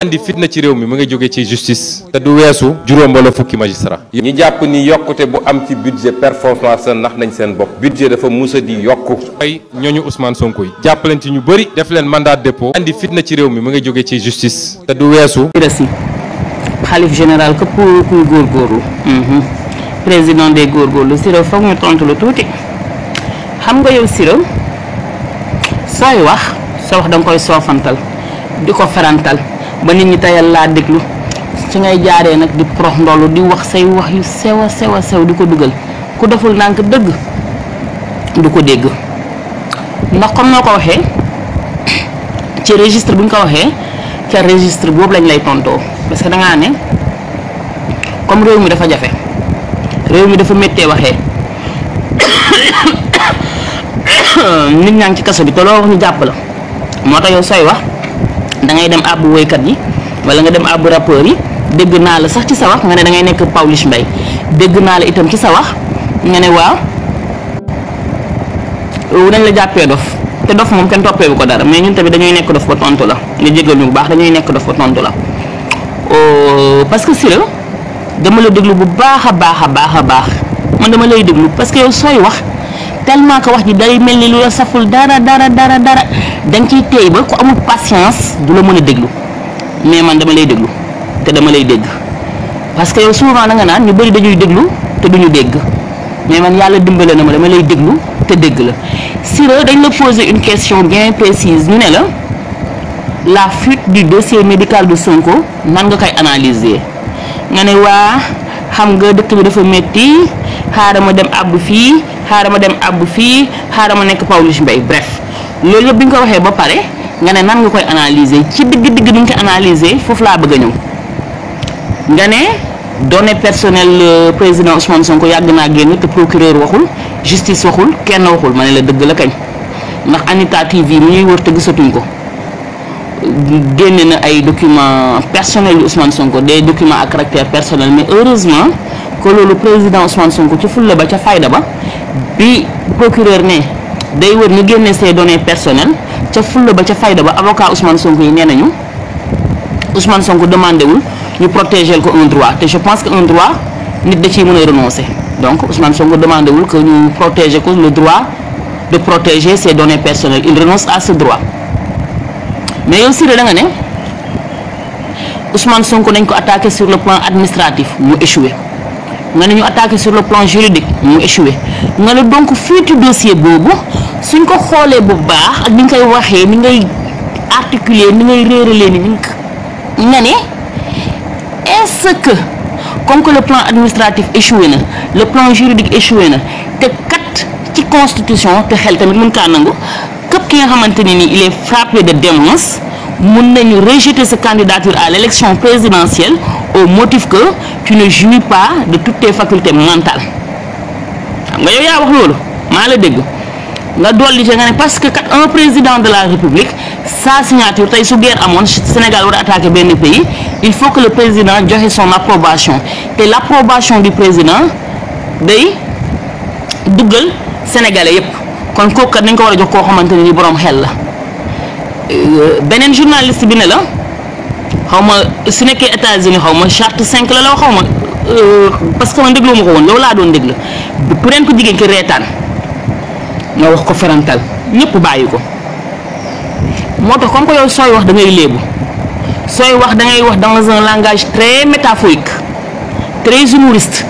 andi fitna ci réew mi mu ngi jóge ci justice te du weesu juróom wala fukki magistrat ñi jàpp ni yokkute bu am ci budget performance nax nañ seen bopp budget dafa musa di yokku ay ñooñu Ousmane Sonko yi jàpp leen ci ñu bëri def leen mandat de dépôt andi fitna ci réew mi mu ngi jóge ci justice te du weesu xalif général képp kuy góorgóorlu président des góorgóorlu Siré foog ñu tontu lu tuuti xam nga yow Siré sooy wax sa wax da nga koy soofantal di ko ferantal ba nit ñi tayal laa déglu ci ngay jaaree nag di prox ndollu di wax say wax yu sew a sew di ko dugal ku deful ndànk dëgg du ko dégg ndax comme noo ko waxee ci registre bu ñu ko waxee ca registre boobu lañ lay tontoo parce que dangaa ne comme réew mi dafa jafe réew mi dafa méttee waxee nit ñaa ngi ci kaso bi te loo wax ñu jàpp la moo tax yow sooy wax da ngay dem àbbu woykat yi wala nga dem àbbu rappeur yi dégg naa la sax ci sa wax nga ne da ngay nekk Pawlish Mbaye dégg naa la itam ci sa wax nga ne waaw dañ la jàppee dof te dof moom kenn toppee bu ko dara mais ñun tamit dañuy nekk dof ba tontu la nga jégal ñu bu baax dañuy nekk dof ba tontu la parce que Siré dama la déglu bu baax a baax man dama lay déglu parce que yow sooy wax tellement que wax ji day mel ni lu la saful dara da nga ciy téy ba ku amul patience du la mën a déglu mais man dama lay déglu te dama lay dégg parce que yow souvent da nga naan ñu bëri dañuy déglu te duñu dégg mais man yàlla dimbale na ma dama lay déglu te dégg la Siré dañ la poser une question bien précise ñu ne la fuite du dossier médical de Sonko nan nga koy analyser nga ne waa xam nga dëkk bi dafa métti xaaral ma dem àbb fii xaaral ma dem àbb fii xaaral ma nekk Pawlish Mbaye bref loolu yëpp bi nga ko waxee ba pare nga ne nan nga koy analyser ci digg ni nga koy analyser foofu laa bëgg a ñëw nga ne données personnelles président Ousmane Sonko yàgg naa génn te procureur waxul justice waxul kenn waxul ma ne la dëgg la kañ ndax Anita TV mi ñuy wër te gisatuñ ko génne na ay documents personnels yu Ousmane Sonko des documents à caractère personnel mais heureusement que loolu président Ousmane Sonko ci fulla ba ca fayda ba bi procureur ne day wër ñu génne ses données personnelles ca fulla ba ca fayda ba avocat Ousmane Sonko yi nee nañu Ousmane Sonko demandé wul ñu protéger ko un droit te je pense que un droit nit da ciy mën a renoncer donc Ousmane Sonko demandé wul que ñu protéger ko le droit de protéger ses données personnelles il renonce à ce droit mais yow Siré da nga ne Ousmane Sonko nañ ko attaqué sur le plan administratif mu échoué nga ne ñu attaqué sur le plan juridique mu échoué nga ne donc fuite dossier boobu suñ ko xoolee bu baax ak ni nga koy waxee ni ngay articuler ni ngay réeralee ni nga ne est-ce que comme que le plan administratif échoué na le plan juridique échoué na te kat ci constitution te xel tamit mën kaa nangu képp ki nga xamante ne ni il est frappé de démence mun nañu rejeter sa candidature à l'élection présidentielle au motif que tu ne jouis pas de toutes tes facultés mentales xam nga yow yaa wax loolu maa la dégg nga dolli ci nga ne parce que kat un président de la République sa signature tey su guerre amoon Sénégal war a attaquer benn pays il faut que le président joxe son approbation te l'approbation du président day duggal sénégalais yépp kon kooku kat nañ ko war a jox koo xamante ne ni boroom xel la beneen journaliste bi ne la xaw ma su nekkee États-Unis xaw ma charte 5 la xaw ma parce que man déglu ma ko woon yow laa doon déglu bu leen ko jigéen ki reetaan nga wax ko ferantal ñëpp bàyyi ko moo tax comme que yow sooy wax da ngay léebu sooy wax da ngay wax dans un langage très métaphorique très humoriste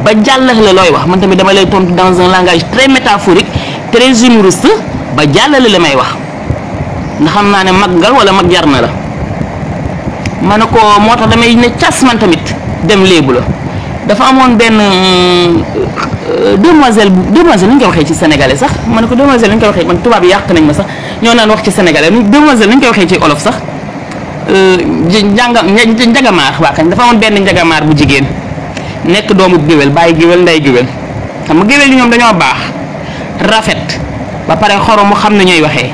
ba jàllale la looy wax man tamit dama lay tontu dans un langage très métaphorique très humoriste ba jàllale la may wax ndax xam naa ne mag nga wala mag jar na la ma ne ko moo tax damay ne cas man tamit dem léebu la dafa amoon benn demoiselle ni ñu koy waxee ci sénégalais sax ma ne ko demoiselle ni ñu koy waxee man tubaab yi yàq nañ ma sax ñoo naan wax ci sénégalais demoiselle ni ñu koy waxee ci olof sax njagamaar waa kañ dafa amoon benn njagamaar bu jigéen nekk doomu géwél bàyyi géwél nday géwél xam nga géwél yi ñoom dañoo baax rafet ba pare xorom mu xam ne ñooy waxee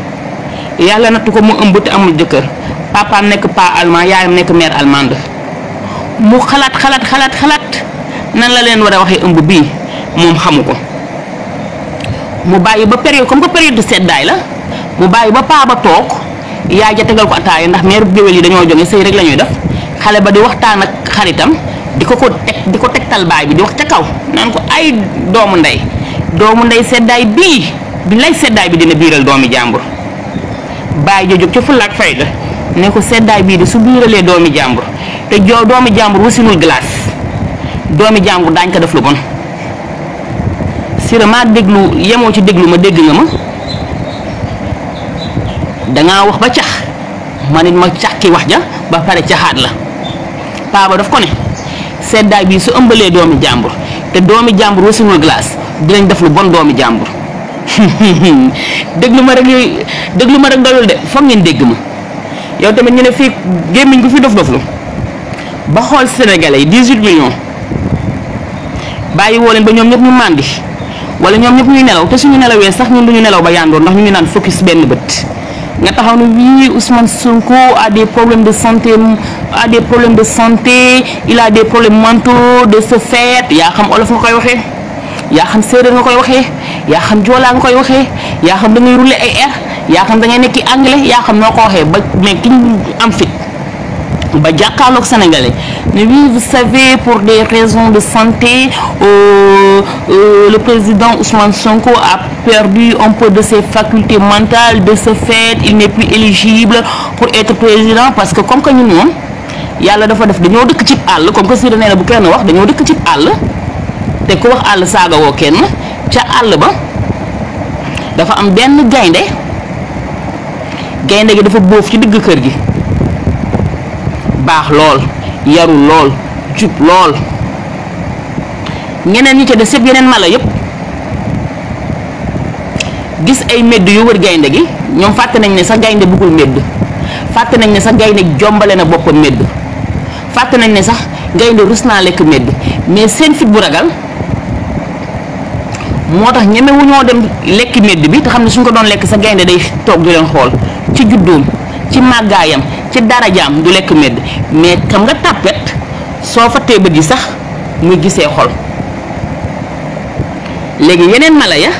yàlla nattu ko mu ëmb te amul jëkkër papaam nekk pa allemand yaayam nekk mère allemande mu xalaat nan la leen war a waxee ëmb bii moom xamu ko mu bàyyi ba période comme que période de seddaay la mu bàyyi ba paa ba toog yaay ja tegal ko ataaya ndax mère géwél yi dañoo jóge sëy rek la ñuy def xale ba di waxtaan ak xaritam di ko tegtal baay bi di wax ca kaw naan ko ay doomu ndey seddaay bii bi lay seddaay bi dina biiral doomi jàmbur baay ja jóg ca fulla ak fayda ne ko seddaay bii de su biiralee doomi jàmbur te doomi jàmbur wasinul glace doomi jàmbur daañ ko def lu bon Sira maa déglu yemoo ci déglu ma dégg nga ma dangaa wax ba cax ma nit ma cax ki wax ja ba pare caxaat la paa ba daf ko ne seddaay bii su ëmbalee doomi jàmbur te doomi jàmbur wasinul glace dinañ def lu bon doomi jàmbur déglu ma rek doyul de foog ngeen dégg ma yow tamit ñu ne fii gémmiñ gu fi dof-doflu ba xool sénégalais yi 18 millions bàyyi woo leen ba ñoom ñëpp ñu màndi wala ñoom ñëpp ñuy nelaw te suñu nelawee sax ñun duñu nelaw ba yandoor ndax ñu ngi naan focus benn bët nga taxaw ne oui Ousmane Sonko a des problèmes de santé il a des problèmes mentaux de ce fait yaa xam olof nga koy waxee yaa xam séeréer nga koy waxee yaa xam joolaa nga koy waxee yaa xam da ngay rouler ay air yaa xam da ngay nekki anglais yaa xam noo ko waxee ba mais ki ñu am fit ba jàkkaarloog sénégalais ne oui vous savez pour des raisons de santé le président Ousmane Sonko a perdu un peu de ses facultés mentales de ce fait il n'est plus éligible pour être président parce que comme que ñun moom yàlla dafa def dañoo dëkk cib àll comme que Sira nee na bu kenn wax dañoo dëkk cib àll te ku wax àll saaga woo kenn ca àll ba dafa am benn gaynde gi dafa bóof ci digg kër gi baax lool yaru lool jub lool ñeneen ñi ca des yëpp yeneen mala yëpp gis ay medd yu wër gaynde gi ñoom fàtte nañ ne sax gaynde bëggul medd fàtte nañ ne sax gaynde jombale na boppam medd fàtte nañ ne sax gaynde rus naa lekk medd mais seen fit bu ragal moo tax ñeme wu ñoo dem lekk medd bi te xam ne suñ ko doon lekk sa gaynde day toog di leen xool ci juddoom ci màggaayam ci darajaam du lekk medd mais xam nga tàppet soo fattee bët yi sax muy gisee xol léegi yeneen mala ya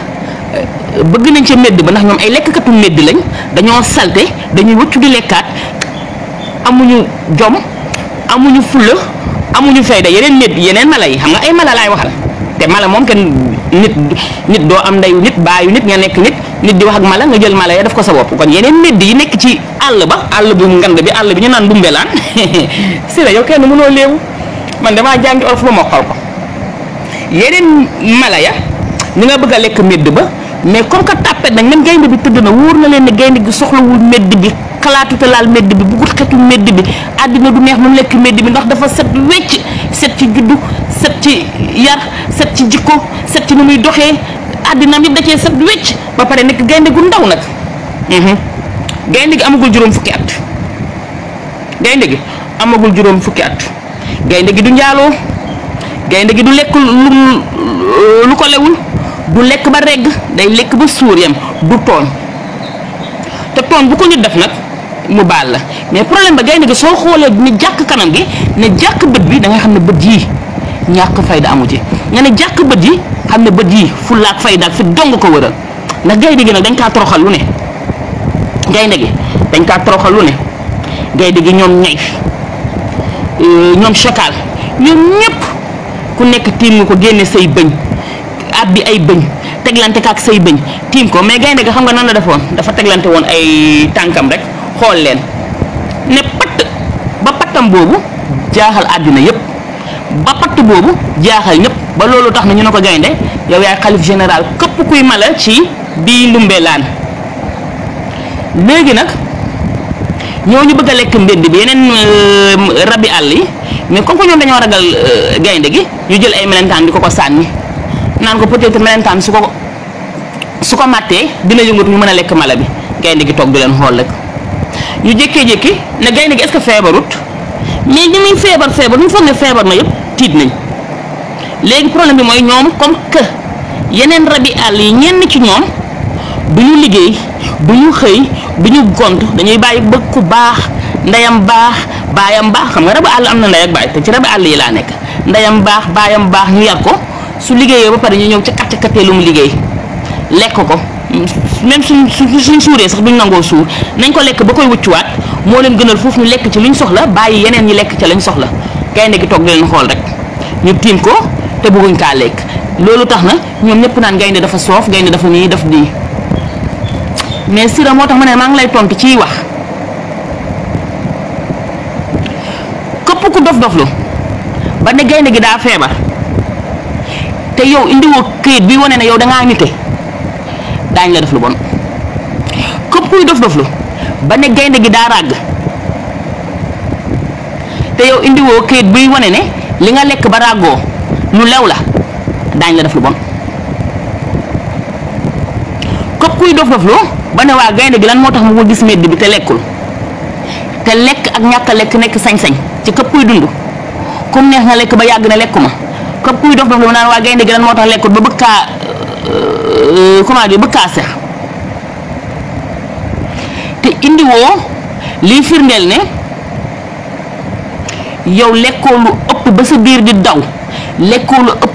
bëgg nañ ca medd ba ndax ñoom ay lekkkatu medd lañ dañoo salte dañuy wëccu di lekkaat amuñu jom amuñu fulla amuñu fayda yeneen mala yi xam nga ay mala laay waxal te mala moom kenn nit doo am ndeyu nit baayu nit nga nekk nit di wax ak mala nga jël mala ya def ko sa bopp kon yeneen medd yi nekk ci àll bu ngand bi àll bi ñu naan dumbelaan Sira yow kenn mënoo léewu man damaa jàngi olof ba mokkal ko yeneen mala ya ñu nga bëgg a lekk medd ba mais comme que tàppet nañ même gaynde bi tëdd na wóor na leen ne gaynde gi soxlawul medd bi xalaatuta laal medd bi bugut xetu medd bi àddina du neex mu lekk medd bi ndax dafa set wecc set ci juddu set ci yar set ci jikko set ci nu muy doxee àddina mi da cee set wecc ba pare nekk gaynde gu ndaw nag gaynde gi amagul juróom fukki at gaynde gi du njaaloo gaynde gi du lekk lu ko lewul du lekk ba regg day lekk ba suur yam du tooñ te tooñ bu ko nit def nag mu baal la mais problème ba gaynde gi soo xoolee ni jàkk kanam gi ne jàkk bët bi da nga xam ne bët yii ñàkk fayda amu ci nga ne jàkk bët yi xam ne bët yii fulla ak fayda ak fi dong ko wëral ndax gaynde gi nag dañ kaa toroxal lu ne gaynde gi dañ kaa toroxal lu ne gaynde gi ñoom ñay ñoom chocal ñoom ñëpp ku nekk tiim nga ko génne say bëñ ab bi ay bëñ teglante kaak say bëñ tiim ko mais gaynde gi xam nga nan la defoon dafa teglante woon ay tànkam rek xool leen ne patt ba pattam boobu jaaxal àddina yëpp ba patt boobu jaaxal ñëpp ba loolu tax na ñu ne ko gaynde yow yaay xalif général képp kuy mala ci bii Ndumbelaan léegi nag ñooñu bëgg a lekk mbedd bi yeneen rabi àll yi mais comme que ñoom dañoo ragal gaynde gi ñu jël ay melentaan di ko sànni naan ko peut-être melentaan su ko màttee dina yëngatu ñu mën a lekk mala bi gaynde gi toog di leen xool rek ñu jékkee-jékki ne gaynde gi est-ce que feebarut mais ñi muy feebar ñu foog ne feebar na yëpp tiit nañ léegi problème bi mooy ñoom comme que yeneen rabi àll yi ñenn ci ñoom du ñu liggéey du ñu xëy du ñu gont dañuy bàyyi bëgg ku baax ndeyam baax baayam baax xam nga rabi àll am na ndey ak baay te ci rabi àll yi laa nekk ndeyam baax baayam baax ñu yar ko su liggéeyee ba pare ñu ñëw ca katte lu mu liggéey lekk ko même suñ suuree sax duñ nangoo suur nañ ko lekk ba koy wuccuwaat moo leen gënal foofu ñu lekk ci luñ soxla bàyyi yeneen ñi lekk ca lañ soxla gaynde gi toog di leen xool rek ñu tiim ko te bëgguñ kaa lekk loolu tax na ñoom ñëpp naan gaynde dafa soof gaynde dafa nii daf di mais Sira moo tax ma ne maa ngi lay tontu ciy wax këpp ku dof-doflu ba ne gaynde gi daa feebar te yow indiwoo këyit bi wane ne yow da ngaa nite daañ la def lu bon këpp kuy dof-doflu ba ne gaynde gi daa ràgg te yow indiwoo këyit bi wane ne li nga lekk ba ràggoo lu lew la daañ la def lu bon këpp kuy dof-doflu ba ne waa gaynde gi lan moo tax mu ko gis medd bi te lekkul te lekk ak ñàkk a lekk nekk sañ-sañ ci këpp kuy dund comme neex nga lekk ba yàgg na lekkuma këpp kuy dof-doflu naan waa gaynde gi lan moo tax lekkul ba bëgg kaa comment dire bëgg kaa sex te indiwoo lii firndeel ne yow lekkoo lu ëpp ba sa biir di daw lekkoo lu ëpp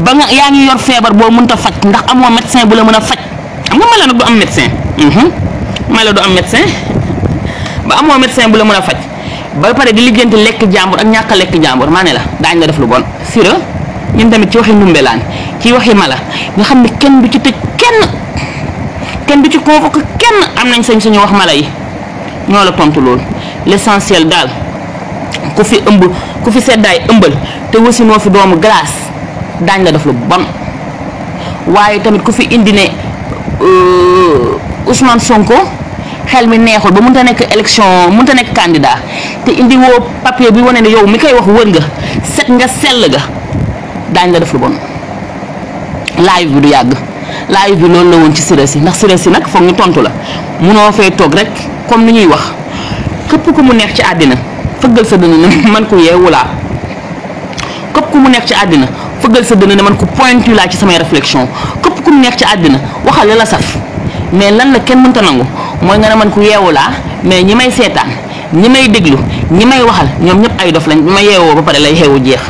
ba nga yaa ngi yor feebar boo mënta faj ndax amoo médecin bu la mën a faj xam nga mala nag du am médecin mala du am médecin ba amoo médecin bu la mën a faj ba pare di lijjanti lekk jàmbur ak ñàkk a lekk jàmbur maa ne la daañ la def lu bon Sira ñun tamit ci waxi ndumbelaan ci waxi mala nga xam ne kenn du ci tëj kenn du ci convoqué kenn am nañ sañ suñu wax mala yi ñoo la tontu loolu l'essentiel daal ku fi ëmb ku fi seddaay ëmbal te wasinoo fi doomu glace daañ la def lu bon waaye tamit ku fi indi ne Ousmane Sonko xel mi neexul ba mënta nekk élection mënta nekk candidat te indi woo papier bi wane ne yow mi koy wax wër nga set nga sell ga daañ la def lu bon live bi du yàgg live bi loolu la woon ci Sira si ndax Sira si nag foog ñu tontu la munoo fay toog rek comme ni ñuy wax képp ku mu neex ci àddina fëggal sa dënn ne man ko yeewu laa képp ku mu neex ci àddina fëggal sa dënn ne man ko pointu laa ci samay réflexion képp ku mu neex ci àddina waxal la saf mais lan la kenn mënta nangu mooy nga ne man ku yeewu laa mais ñi may seetaan ñi may déglu ñi may waxal ñoom ñëpp ay dof lañ bi ma yeewoo ba pare lay xewu jeex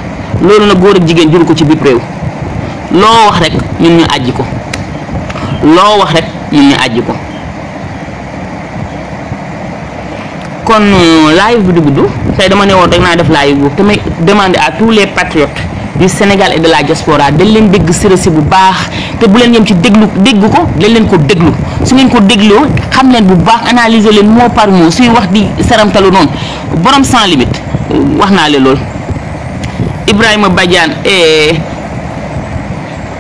loolu nag góor ak jigéen juru ko ci biir réew loo wax rek ñun ñu àjji ko loo wax rek ñun ñu àjji ko kon live bi du gudd tey dama ne woon rek naa def live boobu te may demander à tous les patriotes du Sénégal et de la diaspora dañ leen dégg Sira si bu baax te bu leen yem ci dégg ko dañ leen ko déglu su ngeen ko dégloo xam leen bu baax analyser leen mot par mot suy wax di saramtalu noonu borom sans limite wax naa leen loolu Ibrahima Badiane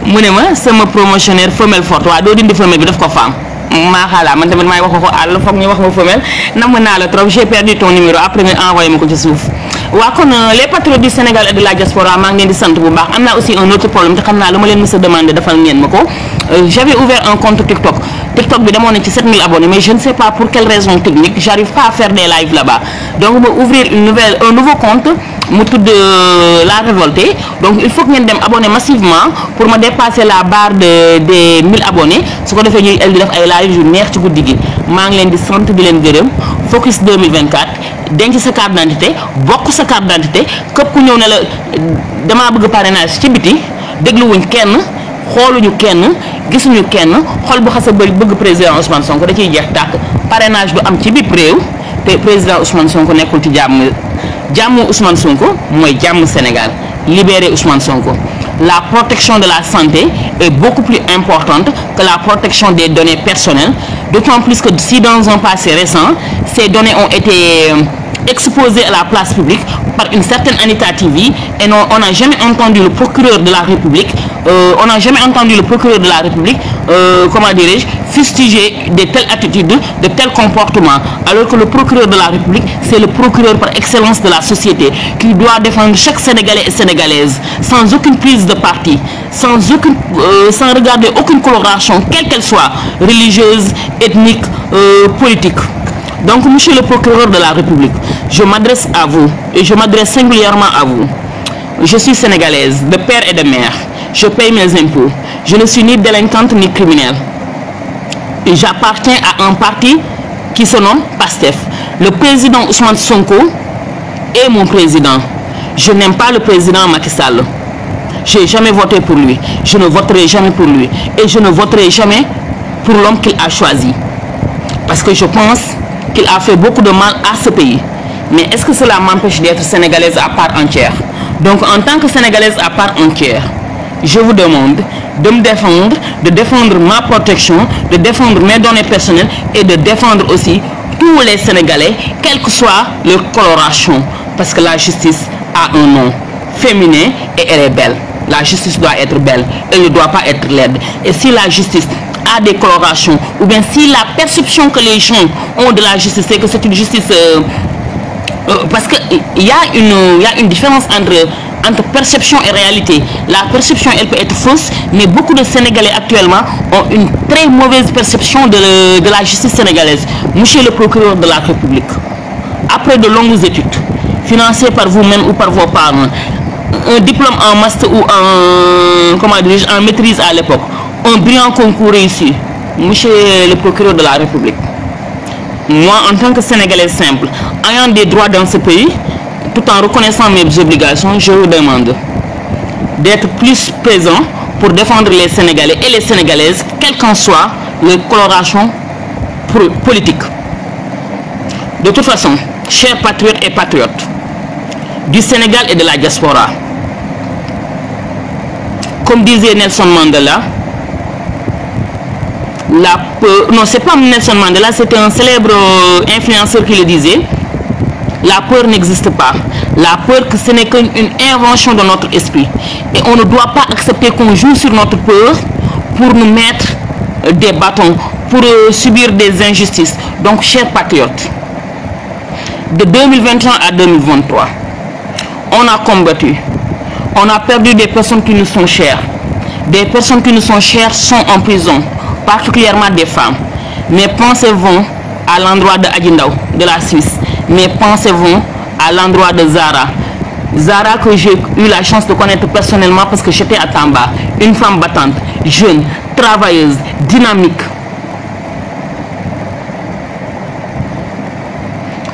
mu ne ma sama promotionnaire femelle forte waaw doo dindi femelle bi daf ko faam maa xaalaa man tamit maay wax ko àll foog ñu wax ma femelle namm naa la trop j'ai perdu ton numéro après nga envoyé ma ko ci suuf waa kon les patriotes du Sénégal et de la diaspora maa ngi leen di sant bu baax am naa aussi un autre problème te xam naa lu ma leen mës a demandé defal ngeen ma ko j'avais ouvert un compte TikTok bi demoon na ci 7000 abonnés mais je ne sais pas pour quelle raison technique j'arrive pas à faire des lives là-bas donc ma ouvrir un nouveau compte mu tudd La Révoltée donc il faut que ngeen dem abonner massivement pour ma dépasser la barre des 1000 abonnés su ko defee ñuy el di def ay live yu neex ci guddi gi maa ngi leen di sant di leen gërëm Focus 2024 denc sa carte d'identité bokk sa carte d'identité képp ku ñëw ne la damaa bëgg parrainage ci biti dégluwuñ kenn xooluñu kenn gisuñu kenn xol bu xasa bëgg président Ousmane Sonko da ciy jeex tàkk parrainage du am ci biir réew te président Ousmane Sonko nekkul ci jàmm Ousmane Sonko mooy jàmm Sénégal libérer Ousmane Sonko la protection de la santé est beaucoup plus importante que la protection des données personnelles d'autant plus que si dans un passé récent ces données ont été exposées à la place publique par une certaine Anita TV et non, on n'a jamais entendu le procureur de la République comment dirais-je fustiger de telles attitudes, de tels comportements, alors que le procureur de la République c'est le procureur par excellence de la société qui doit défendre chaque Sénégalais et Sénégalaise sans aucune prise de parti, sans regarder aucune coloration quelle qu'elle soit, religieuse, ethnique, politique. Donc monsieur le procureur de la République, je m'adresse à vous et je m'adresse singulièrement à vous. Je suis sénégalaise de père et de mère, je paye mes impôts, je ne suis ni délinquante ni criminelle. Et j'appartiens à un parti qui se nomme PASTEF. Le président Ousmane Sonko est mon président. Je n'aime pas le président Macky Sall. Je n'ai jamais voté pour lui. Je ne voterai jamais pour lui. Et je ne voterai jamais pour l'homme qu'il a choisi. Parce que je pense qu'il a fait beaucoup de mal à ce pays. Mais est-ce que cela m'empêche d'être sénégalaise à part entière? Donc en tant que sénégalaise à part entière, je vous demande de me défendre, de défendre ma protection, de défendre mes données personnelles et de défendre aussi tous les Sénégalais, quelle que soit leur coloration. Parce que la justice a un nom féminin et elle est belle. La justice doit être belle, elle ne doit pas être laide. Et si la justice a des colorations, ou bien si la perception que les gens ont de la justice, c'est que c'est une justice... parce qu'il y a une différence entre perception et réalité. La perception, elle peut être fausse, mais beaucoup de Sénégalais actuellement ont une très mauvaise perception de la justice sénégalaise. Monsieur le procureur de la République, après de longues études, financées par vous-même ou par vos parents, un diplôme en master ou en maîtrise à l'époque, un brillant concours réussi, monsieur le procureur de la République, moi en tant que Sénégalais simple, ayant des droits dans ce pays, tout en reconnaissant mes obligations, je vous demande d'être plus présent pour défendre les Sénégalais et les Sénégalaises, quelle qu'en soit leur coloration politique. De toute façon, chers patriotes et patriotes du Sénégal et de la diaspora, comme disait Nelson Mandela, non, c'est pas Nelson Mandela, c'était un célèbre influenceur qui le disait. La peur n'existe pas. La peur, ce n'est qu'une invention de notre esprit. Et on ne doit pas accepter qu'on joue sur notre peur pour nous mettre des bâtons, pour subir des injustices. Donc, chers patriotes, de 2021 à 2023, on a combattu. On a perdu des personnes qui nous sont chères. Des personnes qui nous sont chères sont en prison, particulièrement des femmes. Mes pensées vont à l'endroit de Adjindao, de la Suisse. Mes pensées vont à l'endroit de Zara. Zara que j'ai eu la chance de connaître personnellement parce que j'étais à Tamba. Une femme battante, jeune, travailleuse, dynamique,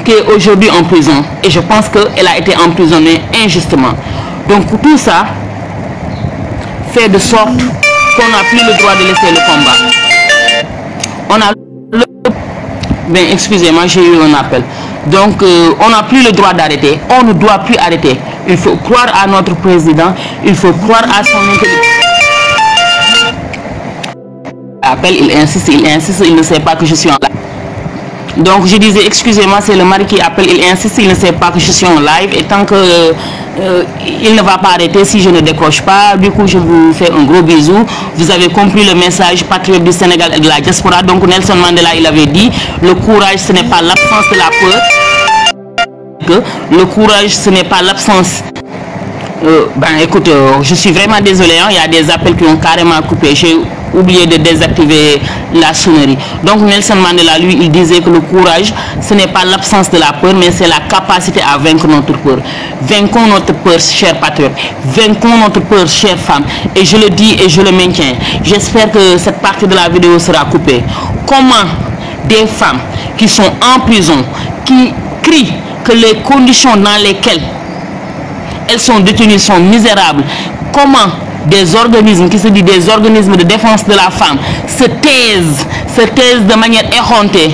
qui est aujourd'hui en prison. Et je pense qu'elle a été emprisonnée injustement. Donc tout ça fait de sorte qu'on n'a plus le droit de laisser le combat. On a le... Ben, excusez-moi, j'ai eu un appel. Donc, on n'a plus le droit d'arrêter. On ne doit plus arrêter. Il faut croire à notre président. Il faut croire à son intelligence. Appel, il insiste, il ne sait pas que je suis en live. Donc, je disais, excusez-moi, c'est le mari qui appelle, il insiste, il ne sait pas que je suis en live. Et tant que il ne va pas arrêter si je ne décroche pas, du coup, je vous fais un gros bisou. Vous avez compris le message patriote du Sénégal et de la diaspora. Donc, Nelson Mandela, il avait dit, le courage, ce n'est pas l'absence de la peur. Le courage, ce n'est pas l'absence... ben, écoute, je suis vraiment désolé, hein, il y a des appels qui ont carrément coupé. J'ai oublié de désactiver la sonnerie. Donc Nelson Mandela, lui, il disait que le courage, ce n'est pas l'absence de la peur, mais c'est la capacité à vaincre notre peur. Vainquons notre peur, chers patriotes. Vainquons notre peur, chères femmes. Et je le dis et je le maintiens. J'espère que cette partie de la vidéo sera coupée. Comment des femmes qui sont en prison, qui crient que les conditions dans lesquelles elles sont détenues sont misérables, comment des organismes qui se disent des organismes de défense de la femme se taisent de manière effrontée.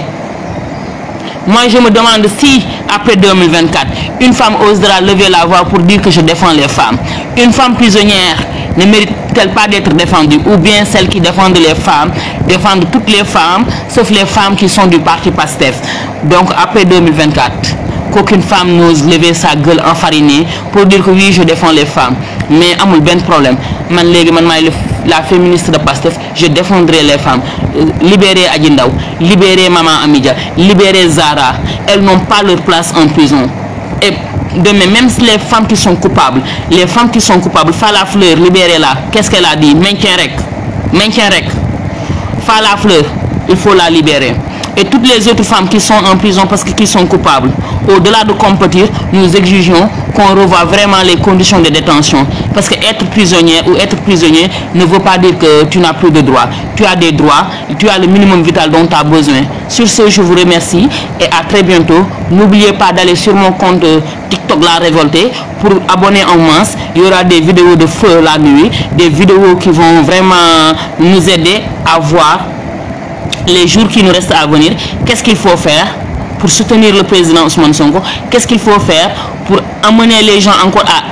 Moi, je me demande si, après 2024, une femme osera lever la voix pour dire que je défends les femmes. Une femme prisonnière ne mérite-t-elle pas d'être défendue? Ou bien celles qui défendent les femmes, défendent toutes les femmes, sauf les femmes qui sont du parti PASTEF. Donc, après 2024, qu'aucune femme n'ose lever sa gueule enfarinée pour dire que oui, je défends les femmes. Mais amul ben problème. La féministe de PASTEF, je défendrai les femmes. Libérer Adjindao, libérer Maman Amidia, libérer Zara. Elles n'ont pas leur place en prison. Et de même les femmes qui sont coupables, Fala Fleur, libérez-la. Qu'est-ce qu'elle a dit? Maintien rec. Fala Fleur, il faut la libérer. Et toutes les autres femmes qui sont en prison parce qu'ils sont coupables, au-delà de compétir, nous exigeons qu'on revoie vraiment les conditions de détention. Parce que être prisonnier ou être prisonnier ne veut pas dire que tu n'as plus de droits. Tu as des droits, tu as le minimum vital dont tu as besoin. Sur ce, je vous remercie et à très bientôt. N'oubliez pas d'aller sur mon compte TikTok La Révoltée pour abonner en masse. Il y aura des vidéos de feu la nuit, des vidéos qui vont vraiment nous aider à voir les jours qui nous restent à venir, qu'est-ce qu'il faut faire pour soutenir le président Ousmane Sonko? Qu'est-ce qu'il faut faire pour amener les gens encore à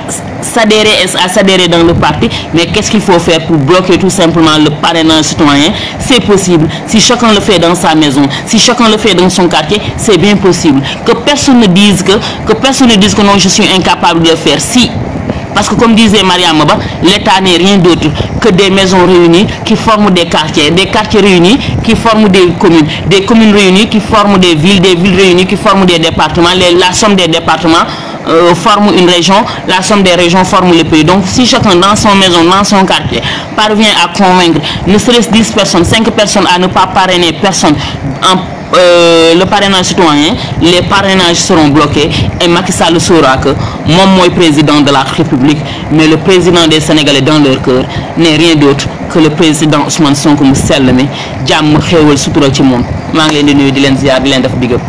s'adhérer dans le parti? Mais qu'est-ce qu'il faut faire pour bloquer tout simplement le parrainage citoyen? C'est possible. Si chacun le fait dans sa maison, si chacun le fait dans son quartier, c'est bien possible. Que personne ne dise que non, je suis incapable de le faire. Si. Parce que comme disait Mariam Ba, l'État n'est rien d'autre que des maisons réunies qui forment des quartiers réunis qui forment des communes réunies qui forment des villes réunies qui forment des départements. La somme des départements forme une région, la somme des régions forme le pays. Donc si chacun dans son maison, dans son quartier, parvient à convaincre ne serait-ce 10 personnes, 5 personnes à ne pas parrainer personne le parrainage citoyen, les parrainages seront bloqués et Macky Sall saura que mon moi président de la République, mais le président des Sénégalais dans leur cœur n'est rien d'autre que le président Ousmane Sonko mu sell mi jàmm xéewal sutura ci moom maa ngi leen di nuyu di leen ziar di leen def big up